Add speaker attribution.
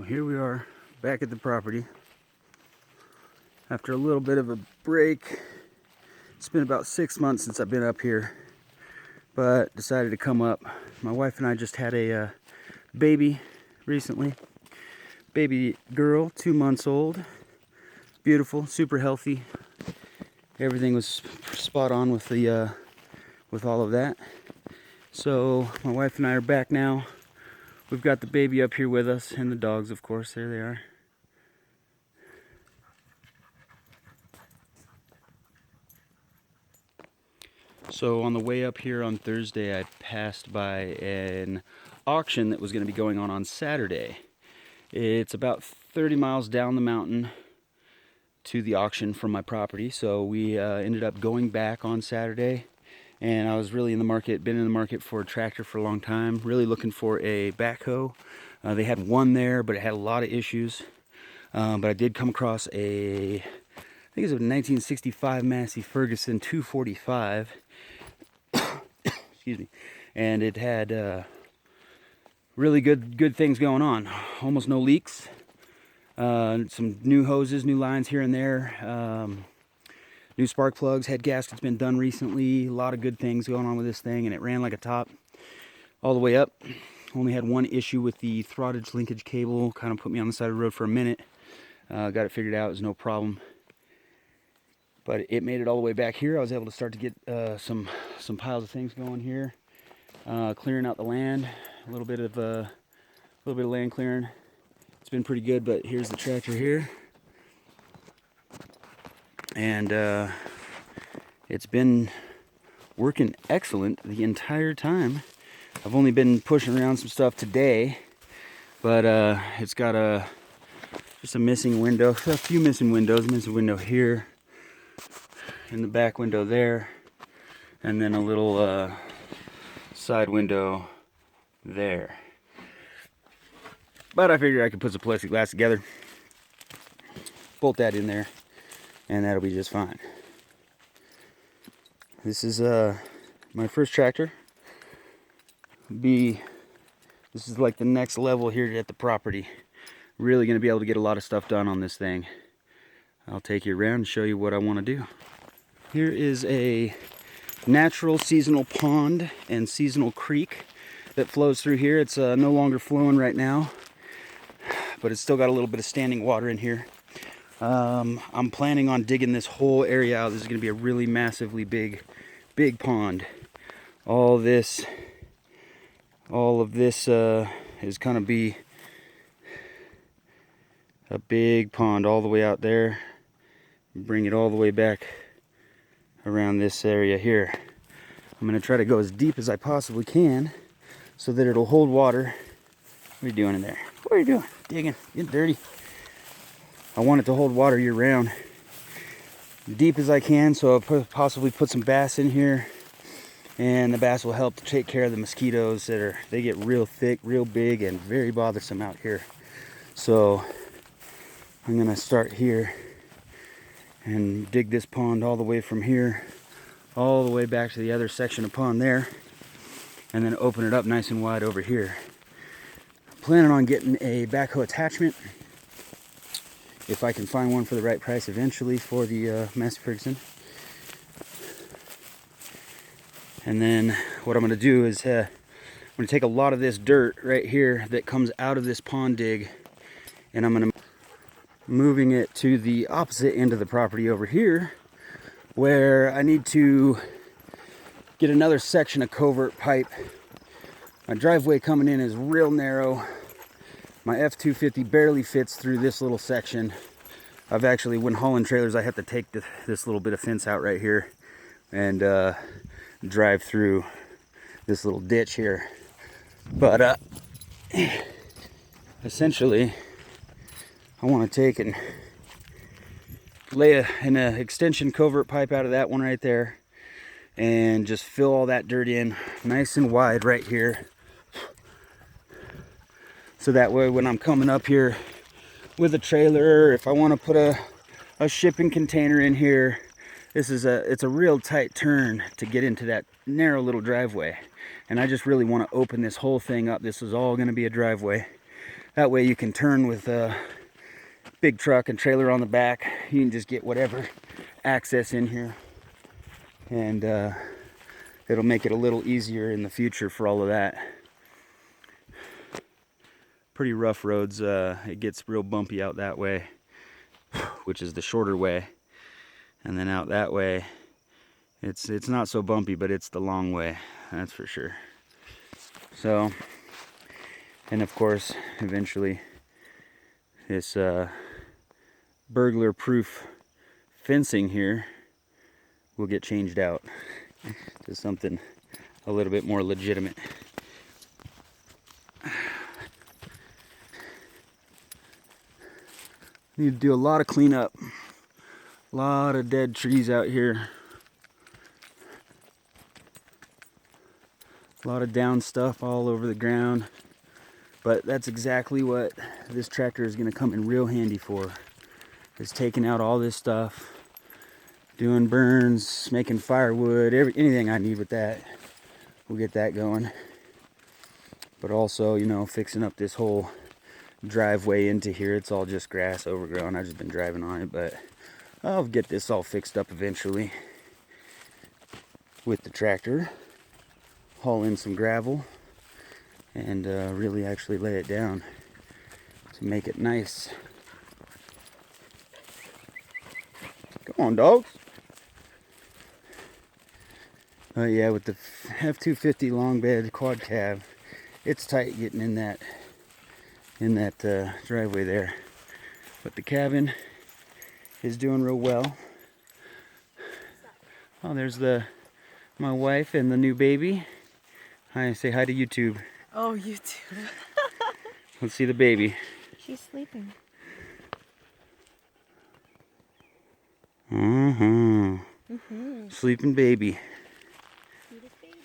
Speaker 1: Well, here we are back at the property after a little bit of a break. It's been about 6 months since I've been up here, but decided to come up. My wife and I just had a baby recently. Baby girl, 2 months old. Beautiful, super healthy. Everything was spot on with the with all of that. So my wife and I are back now. We've got the baby up here with us, and the dogs, of course. There they are. So on the way up here on Thursday, I passed by an auction that was going to be going on Saturday. It's about 30 miles down the mountain to the auction from my property. So we ended up going back on Saturday. And I was really in the market, been in the market for a tractor for a long time, really looking for a backhoe. They had one there, but it had a lot of issues. But I did come across I think it was a 1965 Massey Ferguson 245. Excuse me. And it had really good things going on. Almost no leaks. Some new hoses, new lines here and there. New spark plugs, head gasket's been done recently. A lot of good things going on with this thing, and it ran like a top all the way up. Only had one issue with the throttage linkage cable. Kind of put me on the side of the road for a minute. Got it figured out. It was no problem. But it made it all the way back here. I was able to start to get some piles of things going here. Clearing out the land. A little bit of land clearing. It's been pretty good. But here's the tractor here. And it's been working excellent the entire time. I've only been pushing around some stuff today, but it's got just a missing window, a few missing windows. Missing window here, in the back window there, and then a little side window there. But I figured I could put some plexiglass together, bolt that in there, and that'll be just fine. This is my first tractor. This is like the next level here at the property. Really going to be able to get a lot of stuff done on this thing. I'll take you around and show you what I want to do. Here is a natural seasonal pond and seasonal creek that flows through here. It's no longer flowing right now, but it's still got a little bit of standing water in here. I'm planning on digging this whole area out. This is going to be a really massively big pond. All of this is going to be a big pond all the way out there. Bring it all the way back around this area here. I'm going to try to go as deep as I possibly can so that it'll hold water. What are you doing in there? What are you doing? Digging, getting dirty. I want it to hold water year round, deep as I can, so I'll possibly put some bass in here, and the bass will help to take care of the mosquitoes they get real thick, real big, and very bothersome out here. So I'm gonna start here and dig this pond all the way from here, all the way back to the other section of pond there, and then open it up nice and wide over here. I'm planning on getting a backhoe attachment, if I can find one for the right price eventually, for the Massey Ferguson. And then what I'm going to do is I'm going to take a lot of this dirt right here that comes out of this pond dig, and I'm going to moving it to the opposite end of the property over here, where I need to get another section of covert pipe. My driveway coming in is real narrow. My F-250 barely fits through this little section. I've actually, when hauling trailers, I have to take this little bit of fence out right here and drive through this little ditch here. But essentially, I want to take and lay an extension covert pipe out of that one right there and just fill all that dirt in nice and wide right here. So that way when I'm coming up here with a trailer, if I want to put a shipping container in here, it's a real tight turn to get into that narrow little driveway. And I just really want to open this whole thing up. This is all going to be a driveway. That way you can turn with a big truck and trailer on the back. You can just get whatever access in here, and it'll make it a little easier in the future for all of that. Pretty rough roads. It gets real bumpy out that way, which is the shorter way, and then out that way it's not so bumpy, but it's the long way, that's for sure. So, and of course eventually this burglar proof fencing here will get changed out to something a little bit more legitimate. Need to do a lot of cleanup. A lot of dead trees out here. A lot of down stuff all over the ground. But that's exactly what this tractor is going to come in real handy for. Is taking out all this stuff, doing burns, making firewood, anything I need with that. We'll get that going. But also, you know, fixing up this whole driveway into here. It's all just grass, overgrown. I've just been driving on it, but I'll get this all fixed up eventually with the tractor. Haul in some gravel and really actually lay it down to make it nice. Come on, dogs. Yeah, with the F250 long bed quad cab, it's tight getting in that driveway there. But the cabin is doing real well. Oh, there's my wife and the new baby. Hi, say hi to YouTube.
Speaker 2: Oh, YouTube.
Speaker 1: Let's see the baby.
Speaker 2: She's sleeping.
Speaker 1: Sleeping baby.
Speaker 2: Cutest baby.